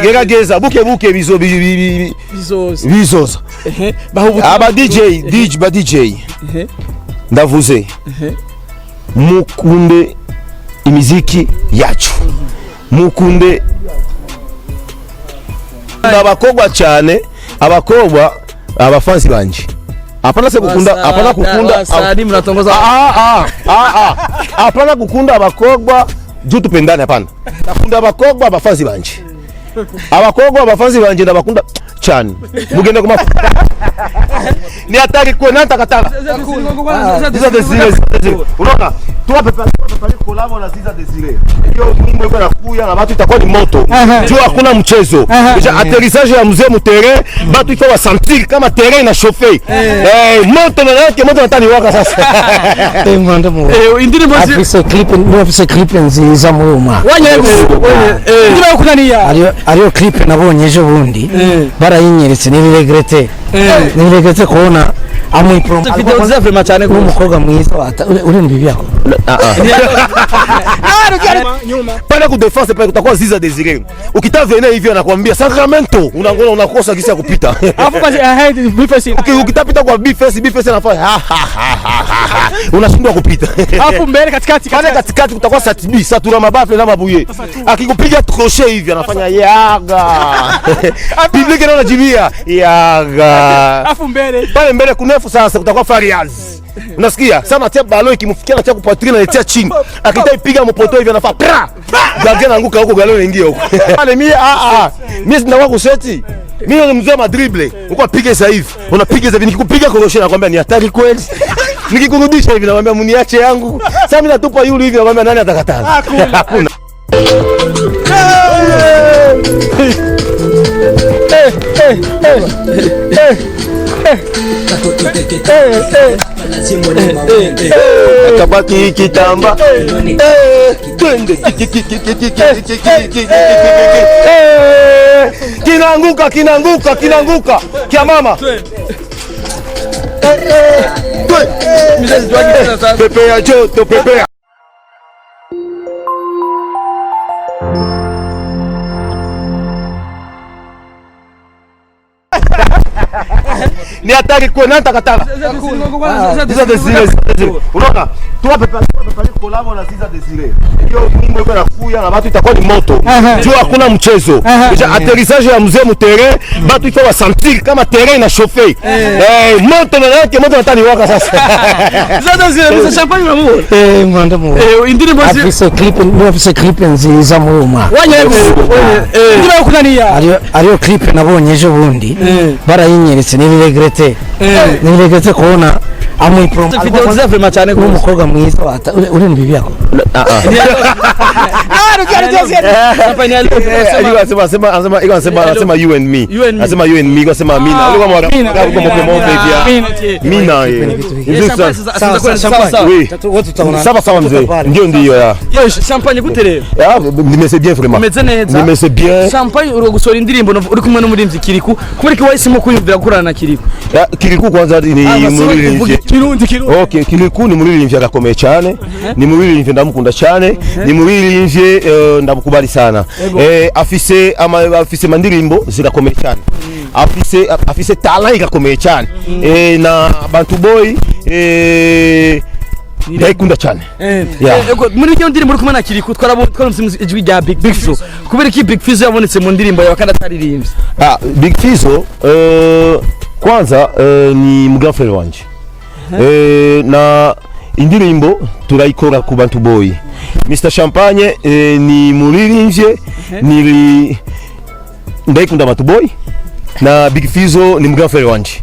Gerageza buke bizoza aba DJ ndavuze mukunde imiziki yacu mukunde abakobwa cyane abakobwa abafansi banje apana kukunda sadi mnatongoza apana kukunda abakobwa juu tupendane hapana nakunda abakobwa abafansi banje abakobwa abafansi banje ndabakunda cyane mugende kuma ni atari kwa natakatala Ziza Desire unaona tuwape kolabo na Ziza Desire hiyo nyimbo iko nakuya na watu itakuwa ni moto juu hakuna mchezo deja atterrissage ya mzee mutere watu iko wa sentir kama terrain ina chauffer moto na yake moto natani waka sasa mwanda mu indiri bosi afise clip nziza muuma ndira kunaniya ariyo clip nabonye ejo bundi barayinyeretse niregrete kubona amwe video za vraiment cyane umukobwa mwiza uri mu bibi yako pale ku defense pale kutakuwa Ziza Desire ukitavena hivi anakuambia Sacramento unaona unakosa kisi ya kupita hapo basi bifesi ukitapita kwa bifesi anafanya unashindwa kupita hapo mbele katikati pale katikati kutakuwa Satbi Satura mabafle na mabuye akikupiga crochet hivi anafanya yaga public anaona jibia yaga hapo mbele pale mbele kunefu sasa kutakuwa Fariaz unasikia sama tia balo ikimfikia na cha kupatrina na tia chini akitaipiga mpoto hivi anafaa pra gardien anguka huko galo ingia huko pale mimi sinakuwa kuseti mimi ni mzee wa dribble uko apige sasa hivi unapiga hivi nikikupiga crochet nakwambia ni hatari kweli nikikurudisha hivi nakwambia mniache yangu sasa mimi natupa yule hivi nakwambia nani atakatana hakuna kabaki kitamba twende kinaanguka kia mama pepea joto pepea ni hatari kwa natakatala Ziza Desire unaona tuwape kolabo na Ziza Desire hiyo nyimbo iko nakuya na watu itakuwa ni moto juu hakuna mchezo deja atterrissage ya mzee mutere watu iko wa sentir kama terrain ina chauffer moto na yake moto natani waka sasa Ziza Desire champagne na mu mwanda mu indiri bosi afise clip nziza muuma ndira kunaniya ariyo clip nabonye ejo bundi barayinyeretse niregrete kubona amwe video za vraiment cyane umukobwa mwiza uri mu bibi yako anasema you and me anasema you and me anasema mina alikuwa sawa mzee ndio ya champagne gutere nimese bien vraiment nimese bien champagne uri gusora indirimbo uri kumwe n'umurimvyi Kiriku kuberiki wahisemo kuyumvira gukorana na Kiriku Kiriku kwanza ni muri okay Kiriku ni muri agakomeye cyane ni muri ndamukunda cyane ni muri ndamukubali sana afise mandirimbo zirakomeye cyane afise talent igakomeye cyane na Bantu Boy ndayikunda cyane muri iyo ndirimbo uri kumwe na Kiriku twarumvise ijwi rya Big Fizzo kuberiki Big Fizzo yabonetse mu ndirimbo yawe kandi ataririmbye Big Fizzo kwanza ni mugafere wanje na indirimbo turayikora ku Bantu Boy Mr Champagne ni muririmbye ni ndayikunda Bantu Boy na Big Fizzo ni mugafere wanje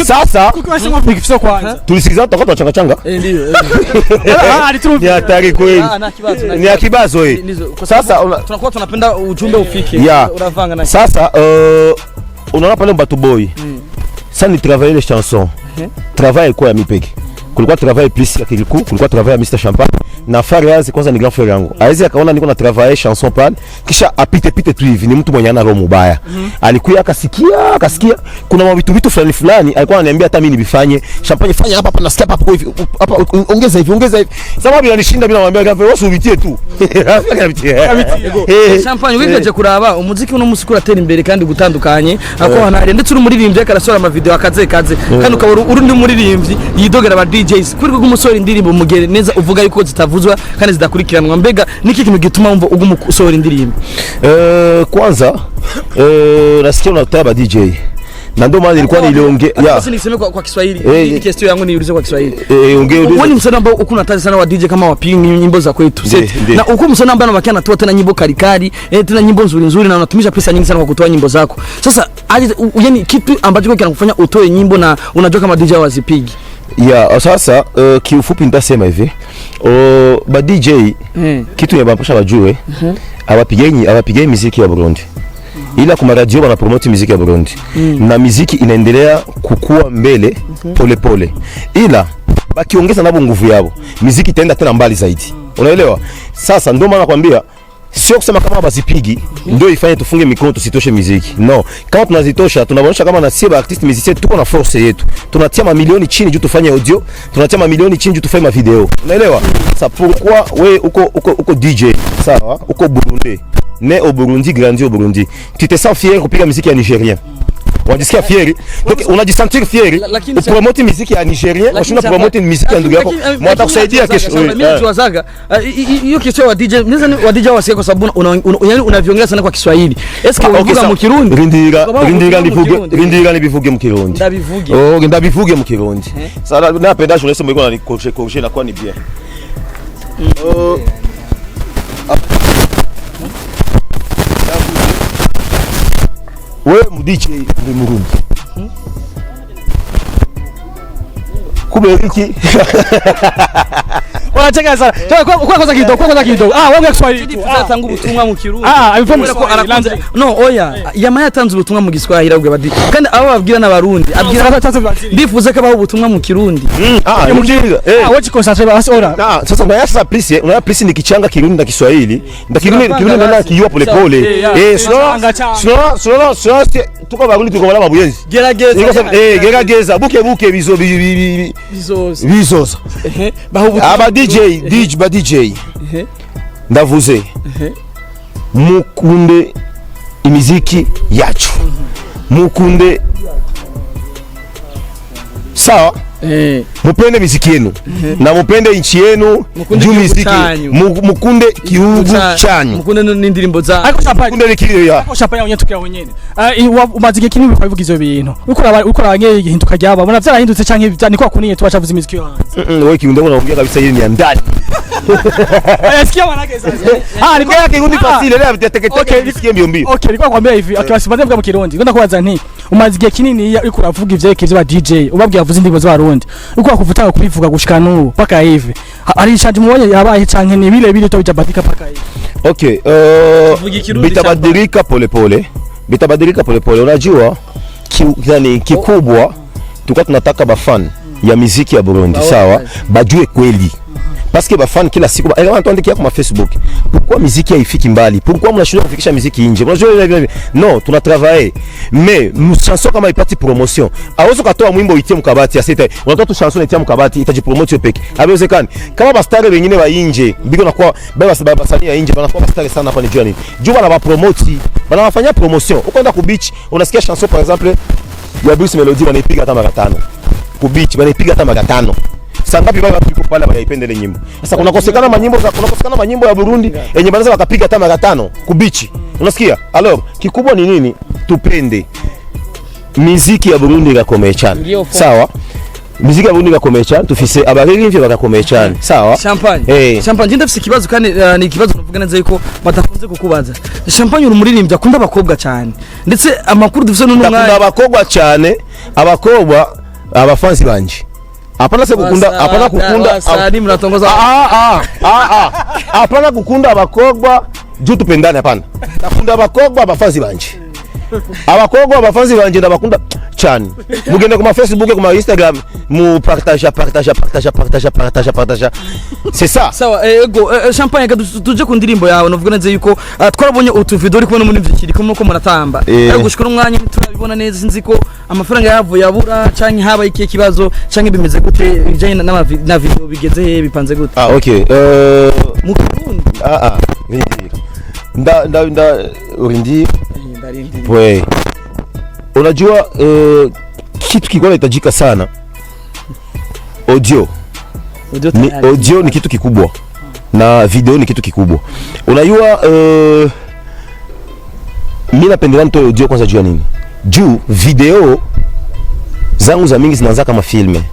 sasa Big Fizzo kwanza tulisikiza toka changa ni hatari kweli ni akibazo sasa tunakuwa tunapenda ujumbe ufike unavanga na sasa unaona pale Bantu Boy ça ni travailler les chansons travail quoi ya mipeke kulikuwa travail plus ya Kiriku kulikuwa travail ya Mr Champagne na Fariaz kwanza ni grand frère yangu. Haizi akaona niko na travailler chanson pale kisha apite tu hivi, ni mtu mwenye ana roho mbaya. Alikuwa akasikia kuna vitu fulani alikuwa ananiambia hata mimi nibifanye. Champagne fanya hapa na step up hivi. Hapa ongeza hivi. Sababu inanishinda mimi namwambia grand frère usibitie tu. Champagne wigaje kuraba umuziki uno musikura tera imbere kandi gutandukanye ako hanari ndetse uri muririmbye akarasora ama video akaze kandi ukaba uri ndi muririmbyi yidogera aba DJs kuri gumusora indirimbo mugere neza uvuga yuko zitavuzwa kandi zidakurikiranwa mbega niki kintu gituma umva ugumusora indirimbo kwanza nasikia unataka DJ na ndo maana nilikuwa niliongea sasa niseme kwa Kiswahili hii question yangu niulize kwa Kiswahili ongea wewe ni msanii ambao uko unataja sana wa DJ kama wapingi nyimbo za kwetu na uko msanii ambaye anabakia anatoa tena nyimbo karikari tena nyimbo nzuri na unatumisha pesa nyingi sana kwa kutoa nyimbo zako sasa yani kitu ambacho kinakufanya utoe nyimbo na unajua kama DJ wazipigi sasa kiufupi nitasema hivi ba DJ kitu yabapasha wajue awapigeni muziki ya Burundi ila kuma radio wana promote muziki ya Burundi na muziki inaendelea kukua mbele pole ila bakiongeza nabo nguvu yao muziki itaenda tena mbali zaidi unaelewa sasa ndio maana nakwambia sio kusema kama bazipigi ndio ifanye tufunge mikono tusitoshe muziki no kama tunazitosha tunaonyesha kama na sisi artist musicien tuko na force yetu tunatia mamilioni chini juu tufanye audio tunatia mamilioni chini juu tufanye video unaelewa sasa pourquoi wewe uko DJ sawa uko Burundi né au Burundi grandi au Burundi tu te sens fier kupiga muziki ya Nigérien unajisikia fier donc unajisentir fier upromote muziki ya Nigérien unashona promote muziki ya ndugu yako mwata kusaidia kesho mimi tuwazaga hiyo kesho wa DJ mnaweza wa DJ wasikie kwa sababu yani unaviongea sana kwa Kiswahili eske unavuga mu Kirundi rindira nibivuge mu Kirundi ndabivuge mu Kirundi sasa napenda shule sema iko na coacher na kwa ni bien wewe mdj ni Murundi kuberiki wanacheka sana kwa kwanza kidogo wewe Kiswahili tangu ubutumwa mu Kirundi abivuga ko arakunze no oya yamaya tanze ubutumwa mu Giswahili ahubwo badi kandi abo babwira n'abarundi abwira ndifuza ko baho ubutumwa mu Kirundi mjinga wachi concentrate basi ora sasa unayasa please ni kichanga Kirundi na Kiswahili na Kirundi na kiyua pole sio tuko Barundi tuko bala mabuyenzi gerageza buke bizoza aba DJ ndavuze mukunde imiziki yacu mukunde sawa mupende miziki yenu na mupende inchi yenu juu miziki mukunde kihugu chanyu mukunde n'indirimbo za mukunde nikiriyo ya Champagne unyetukia wenyene umazike kinini bikavuga izo bintu uko abanye ihinduka ryaba bona vyarahindutse canke niko akuniye tubacavuza imiziki yo wewe kiunde unaongea kabisa hili ni ndani sikia manake sasa niko yake ngundi fasile leo teteketeke nisikie mbio okay niko kwambia hivi akiwasibaze mvuga mu Kirundi ngenda kubaza nti umazike kinini uko uravuga ivyeke vya DJ ubabwiye avuze indirimbo z'abarundi uko akuvutanga kubivuga gushika n'ubu paka hivi ari change mubonye yabaye canke ni bile to bijabadika paka hivi okay bitabadilika pole unajua yani kikubwa tulikuwa tunataka bafan ya muziki ya Burundi sawa bajue kweli parce que bafan kila siku wanatuandikia kwa Facebook pourquoi muziki haifiki mbali pourquoi mnashindwa kufikisha muziki nje unajua no tuna travailler mais chanson kama ipati promotion awezo katoa mwimbo itie mkabati asite unatoa tu chanson itie mkabati itajipromote peke haiwezekani kama bastare wengine wa nje biko na kwa baba sania nje wanakuwa bastare sana hapa ni jua nini jua na ba promote wanafanya promotion ukwenda ku beach unasikia chanson par exemple ya Bruce Melody wanaipiga hata mara 5 ku beach wanaipiga hata mara 5 sangapi baba tuko pale wanaipenda ile nyimbo sasa kunakosekana manyimbo ya Burundi yenye banaweza wakapiga hata mara 5 ku beach unasikia alors kikubwa ni nini tupende muziki ya Burundi gakomechana sawa muziki ya Burundi gakomechana tufise abaririmbyi bagakomechana sawa Champagne Champagne ndafise kibazo kandi ni kibazo navuga neza yuko batakunze kukubaza Champagne uri muririmbyi akunda abakobwa cyane ndetse amakuru dufise n'umwanya akunda abakobwa cyane abakobwa abafansi banje hapana kukunda sadi mnatongoza hapana kukunda abakobwa juu tupendane hapana nakunda abakobwa abafansi banje ndabakunda cyane mugende kuma Facebook kuma Instagram mu partage c'est ça sawa ego champagne tuje ku ndirimbo yawe novuga neze yuko twarabonye utu video uri kubona muri muziki ko muratamba ariko gushikora umwanya turabibona neza sinzi ko amafaranga yavuye yabura canke haba iki kibazo canke bimeze gute bijanye na video bigeze he bipanze gute okay mu Burundi nda urindi we unajua kitu kiko kinahitajika sana audio ni kitu kikubwa na video ni kitu kikubwa. Unajua mimi napendelea mtu audio kwanza juu nini? Juu video zangu za mingi zinaanza kama filme.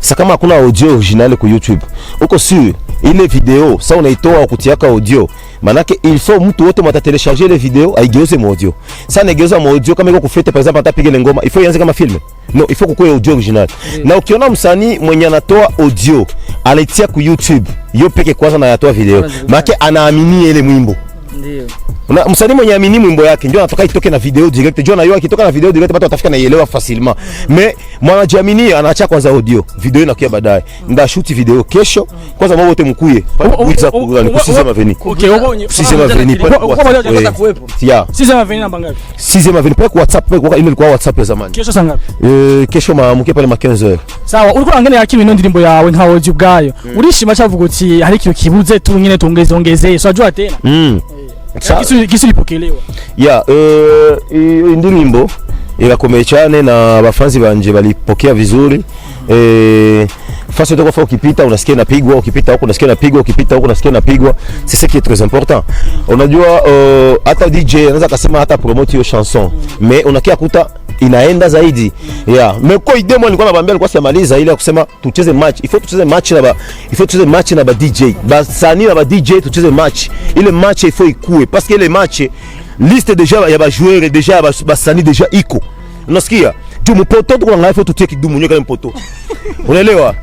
Sasa kama hakuna audio original kwa YouTube, uko sûr ile video sasa unaitoa ukutiaka audio. Manake il faut mtu wote mta télécharger les vidéos aigeuze mu audio. Sasa negeuza mu audio kama iko kufete par exemple atapiga ile ngoma, il faut ianze kama filme. No, il faut kukuwe audio original. Na ukiona msanii mwenye anatoa audio aletia ku YouTube, yo peke kwanza na yatoa video. Manake anaamini ile mwimbo. Ndio. Na msanii mwenye amini mwimbo yake ndio anatoka itoke na video direct. Ndio na yeye akitoka na video direct watu watafika na ielewa facilement. Mais mwanajiamini anaacha kwanza audio, video inakuja baadaye. Nda shoot video kesho, kwanza mambo yote mkuye. Kuiza kugani kusisema veni. Okay, ubonye. Sisema veni. Ya. Sisema veni namba ngapi? Sisema veni kwa WhatsApp kwa ile ilikuwa WhatsApp ya zamani. Kesho saa ngapi? Kesho maamuke pale ma 15h. Sawa, uriko angene yakimi no ndirimbo yawe nka audio bwayo. Urishima chavuga uti hari ikintu kibuze tu nyine tongeze. So ajua tena. Kisu lipokelewa. Ya, indirimbo irakomeye cyane na bafanzi banje balipokea vizuri. Fasi ndio kwa ukipita unasikia napigwa, ukipita huko unasikia napigwa, ukipita huko unasikia napigwa. C'est ce qui est très important. Unajua hata DJ anaweza kusema hata promote hiyo chanson, mais unakia kuta inaenda zaidi. Mais kwa idea mwa nilikuwa nawaambia alikuwa siamaliza ile kusema tucheze match. Il faut tucheze match na ba DJ. Basani na ba DJ tucheze match. Ile match il faut ikue parce que les matchs liste déjà ya ba joueurs déjà basani déjà iko. Unasikia? Tu mpoto tu kwa ngaifu tutie kidumu nyoka ile mpoto. Unaelewa?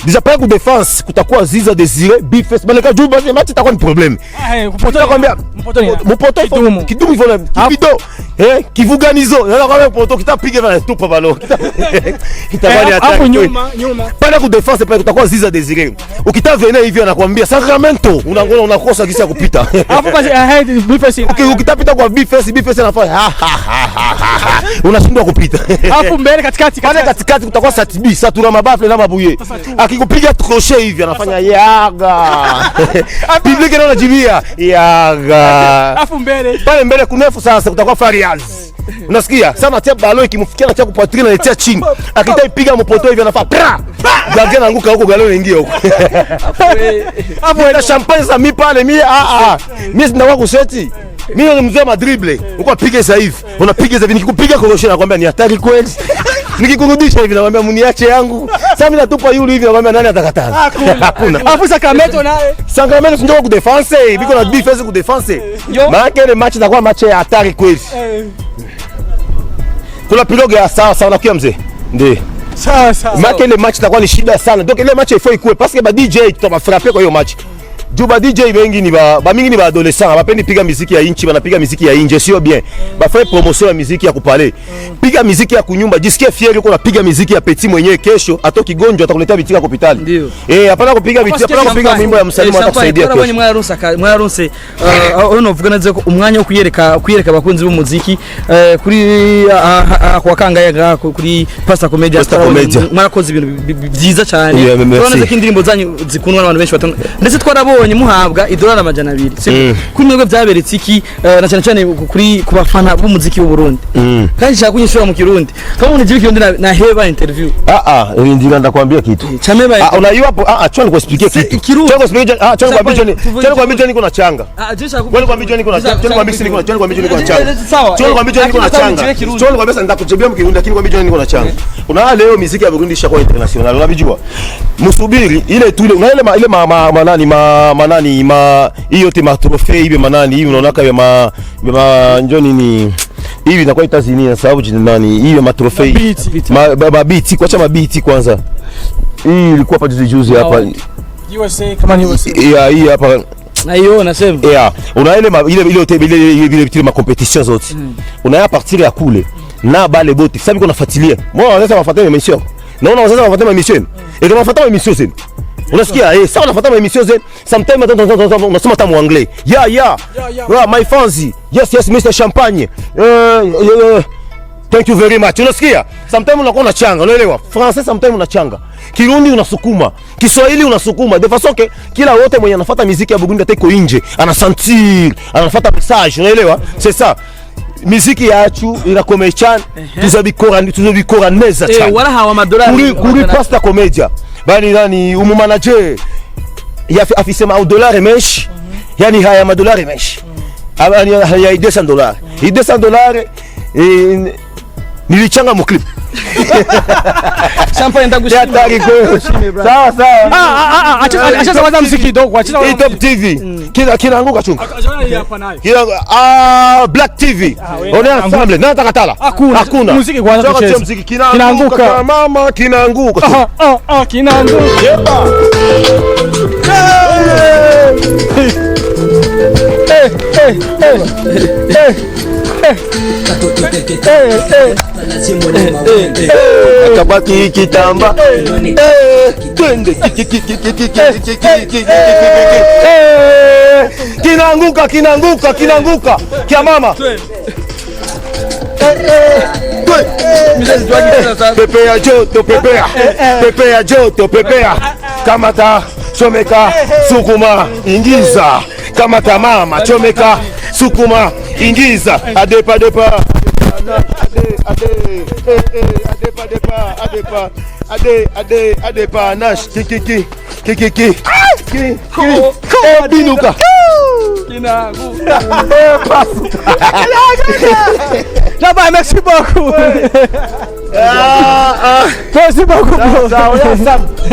Déjà pas ku defense kutakuwa Ziza Desire Bifes baleka juu basi match itakuwa ni problem. Mpoto nakwambia mpoto kidumu hivyo kibido kivuganizo nakwambia mpoto kitapiga na tupa balo. Kitabani attack. Hapo nyuma. Pale ku defense pale kutakuwa Ziza Desire. Ukitavena hivyo anakuambia Sacramento unangona unakosa kisi ya kupita. Hapo basi Bifes. Ukitapita kwa Bifes anafanya unashindwa kupita. Hapo mbele katikati kutakuwa Satibi Satura mabafle na mabuye. Akikupiga crochet hivi anafanya yaga. Public ndio anajibia yaga. Hapo mbele. Pale mbele kunefu sasa kutakuwa Fariaz. Unasikia? Sasa natia balo ikimfikia na tia kwa patrina na tia chini. Akitaipiga mpoto hivi anafanya pra. Gaga anaanguka huko galo inaingia huko. Hapo ile champagne za mi pale mi mimi sinawa kuseti. Mimi ni mzee madribble. Uko piga sasa hivi. Unapiga sasa hivi nikikupiga crochet nakwambia ni hatari kweli. Nikikurudisha hivi nakwambia mniache yangu. Sasa mimi natupa yule hivi nakwambia nani atakataza? Hakuna. Hapo Sacramento naye. Sacramento ndio ku defense, biko na defense ku defense. Maana ile match itakuwa match ya hatari kweli. Kuna piloge ya sawa unakuja mzee. Ndio. Sawa. Maana ile match itakuwa ni shida sana. Donc ile match il faut ikue parce que ba DJ tutaba frapper kwa hiyo match. Juba DJ wengi ni ba mingi ni ba adolescents, bapendi piga muziki ya inchi, banapiga muziki ya nje, sio bien. Ba fanye promotion ya muziki ya kupale. Piga muziki ya kunyumba, jisikie fier uko unapiga muziki ya petit mwenyewe kesho, atoki gonjwa atakuletea vitika kwa hospitali. Hapana kupiga vitika, hapana kupiga mwimbo ya msalimu atakusaidia kesho. Kwa mwaronse unovugana zeko umwanya wo kuyereka abakunzi b'umuziki kuri kwa Kangayaga kuri Pasta Comedy Star mwarakoze ibintu byiza cyane. Urabona ko indirimbo zanyu zikundwa n'abantu benshi batandukanye. Ndetse twarabonye muhabwa idolari $200. Kuri mwebwe byaberetse iki na cyane kuri ku bafana b'umuziki w'u Burundi. Kandi nshaka kunyishura mu Kirundi. Kama unijibiki Kirundi na heba interview. Ndio ndakwambia kitu. Chameba. Unajua hapo acha nikuexplique kitu. Acha nikuambie niko na changa. Nikuambie niko na changa. Nikuambie niko na changa. Nikuambie niko na changa. Nikuambie sasa nitakuchebia mu Kirundi lakini nikwambie niko na changa. Una leo muziki ya Burundi ishakuwa international. Unabijua? Msubiri ile tu ile manani hiyo tema trophy hivi manani hivi unaona kama njoni ni hivi inakuwa itazini na sababu jina nani hiyo ma trophy mabiti kwacha mabiti kwanza hii ilikuwa hapa juzi hapa USA kama ni USA hii hapa na hiyo nasema una ile ma competition zote una ya partir ya kule na bale bote sabi kuna fuatilia moi sasa wafuatilia émission naona sasa wafuatilia émission et kama wafuatilia émission zenu unasikia sasa wanafuatilia émission zenu sometimes unasoma tamu anglais yeah my fans yes Mr Champagne thank you very much unasikia sometimes unakuwa unachanga unaelewa français sometimes unachanga Kirundi unasukuma Kiswahili unasukuma de façon que kila wote mwenye anafuata muziki ya Burundi atako nje anasentir anafuata message unaelewa c'est ça muziki yacu irakomechana tuzobikora neza cyane wala hawa madolari kuri pasta comedia bani nani umumanager afisema au dollar mesh yani haya madolari mesh abani ya $200 $200 nilichanga mu clip Champagne ndagushimira sawa acha sawaza muziki kidogo acha Top TV kinaanguka chunga Black TV on est ensemble na takatala hakuna muziki kwanza tucheze muziki kinaanguka mama kinaanguka kinaanguka kabaki kitamba twende kinaanguka kia mama pepea joto pepea kamata chomeka sukuma ingiza kamata mama chomeka sukuma ingiza adepa nash kiki binuka merci beaucoup merci beaucoup